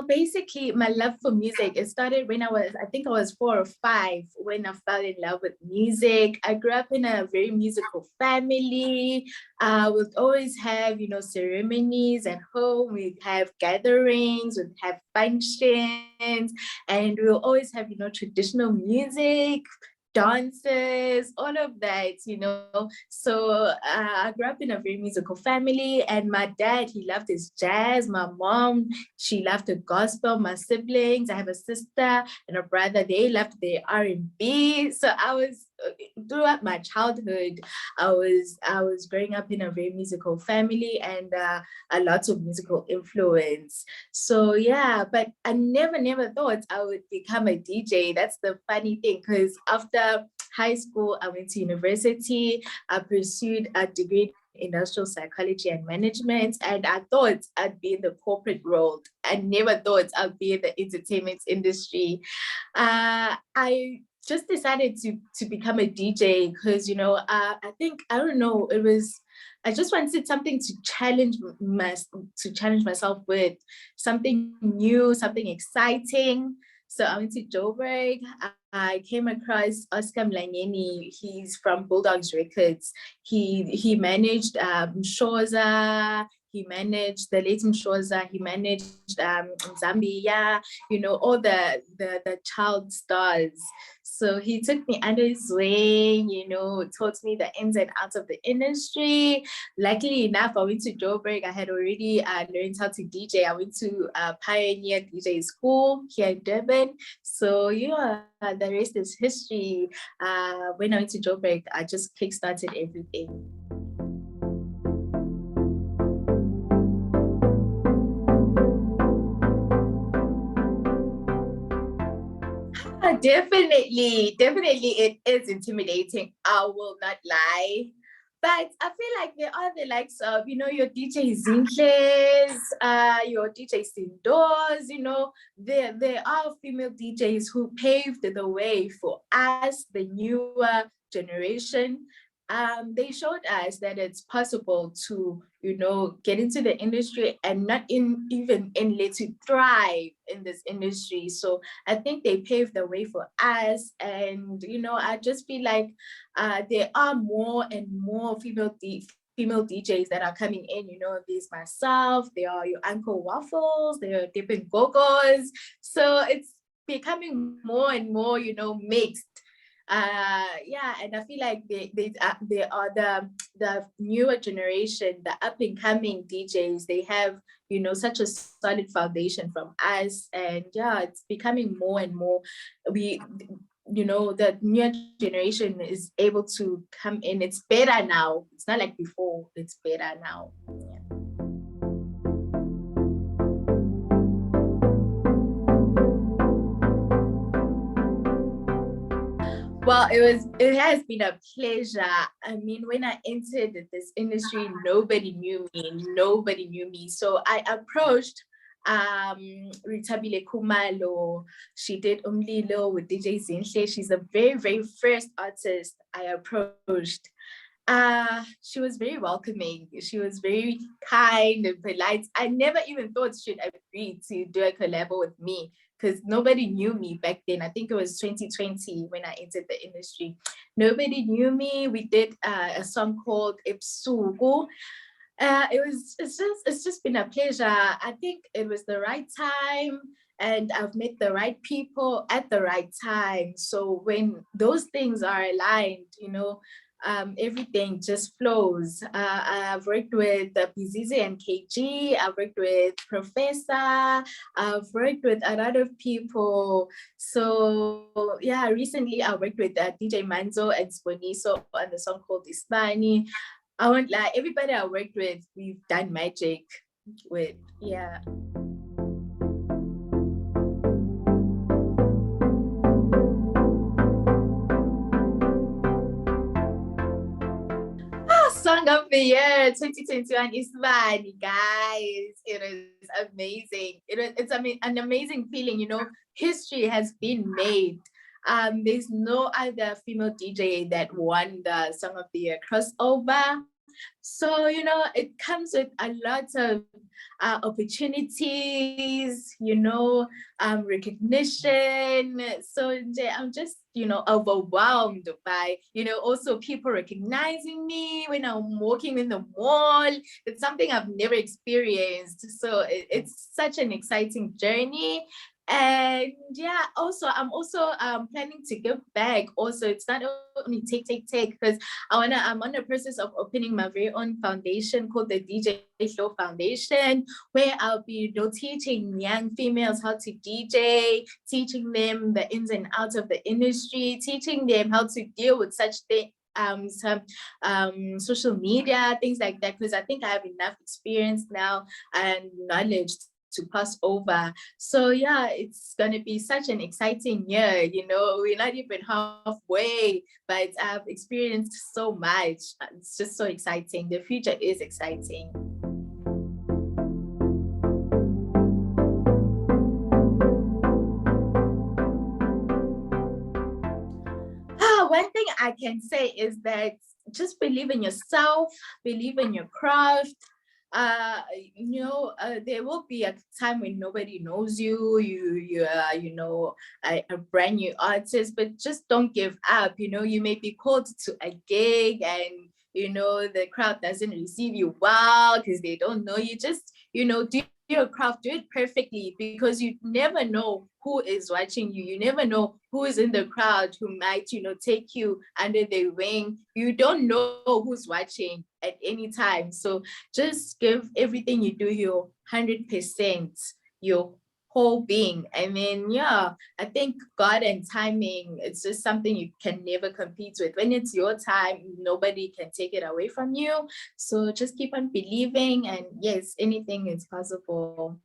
basically, my love for music, it started when I think I was 4 or 5 when I fell in love with music. I grew up in a very musical family. We'd always have, ceremonies at home. We'd have gatherings, we'd have functions, and we'll always have, traditional music, dances, all of that. So I grew up in a very musical family, and my dad, he loved his jazz. My mom, she loved the gospel. My siblings, I have a sister and a brother, they loved the R&B. So throughout my childhood, I was growing up in a very musical family, and a lot of musical influence. So yeah, but I never thought I would become a DJ. That's the funny thing, because after high school, I went to university. I pursued a degree in industrial psychology and management, and I thought I'd be in the corporate world. I never thought I'd be in the entertainment industry. I just decided to become a DJ because, I think, I don't know, I just wanted something to challenge myself with, something new, something exciting. So I went to Joburg. I came across Oscar Mlangeni. He's from Bulldogs Records. He managed Mshoza. He managed the late Mshoza. He managed Zambia. All the child stars. So he took me under his wing, taught me the ins and outs of the industry. Luckily enough, I went to Joburg. I had already learned how to DJ. I went to Pioneer DJ School here in Durban. So yeah, the rest is history. When I went to Joburg, I just kickstarted everything. Definitely it is intimidating. I will not lie. But I feel like there are the likes of, your DJ Zinhles, your DJ Sindoors, there are female DJs who paved the way for us, the newer generation. They showed us that it's possible to, get into the industry and not even to thrive in this industry. So I think they paved the way for us. And, I just feel like there are more and more female DJs that are coming in. There's myself, there are your Uncle Waffles, there are Dippin' Gogos. So it's becoming more and more, mixed. And I feel like they are the newer generation, the up and coming DJs. They have such a solid foundation from us, and yeah, it's becoming more and more. The newer generation is able to come in. It's better now. It's not like before. It's better now. Yeah. Well, it has been a pleasure. I mean, when I entered this industry, nobody knew me. So I approached Ritabile Kumalo. She did Umlilo with DJ Zinhle. She's the very, very first artist I approached. She was very welcoming. She was very kind and polite. I never even thought she'd agree to do a collab with me, because nobody knew me back then. I think it was 2020 when I entered the industry. Nobody knew me. We did a song called Ipsugu. It's just been a pleasure. I think it was the right time, and I've met the right people at the right time. So when those things are aligned, everything just flows. I've worked with Bizizi and KG. I've worked with Professor. I've worked with a lot of people. So yeah, recently I worked with DJ Manzo and Sponiso on the song called Ispani. I won't lie, everybody I worked with, we've done magic with, yeah. Song of the year 2021 is Vani, guys. It is amazing. It's an amazing feeling. History has been made. There's no other female DJ that won the Song of the Year crossover. So, you know, it comes with a lot of opportunities, you know, recognition. So I'm just, you know, overwhelmed by, you know, also people recognizing me when I'm walking in the mall. It's something I've never experienced. So it's such an exciting journey. And yeah, also I'm also planning to give back. Also, it's not only take because I'm on the process of opening my very own foundation called the DJ Hlo Foundation, where I'll be, you know, teaching young females how to DJ, teaching them the ins and outs of the industry, teaching them how to deal with such things, some social media, things like that, because I think I have enough experience now and knowledge to pass over. So yeah, it's gonna be such an exciting year. You know, we're not even halfway, but I've experienced so much. It's just so exciting. The future is exciting. One thing I can say is that just believe in yourself, believe in your craft. You know, there will be a time when nobody knows you. You are, you know, a brand new artist, but just don't give up. You know, you may be called to a gig and, you know, the crowd doesn't receive you well because they don't know you. Just, you know, do your craft, do it perfectly, because you never know who is watching you. You never know who is in the crowd who might, you know, take you under their wing. You don't know who's watching at any time. So just give everything you do your 100%, your whole being. And then, yeah, I think God and timing, it's just something you can never compete with. When it's your time, nobody can take it away from you. So just keep on believing, and yes, anything is possible.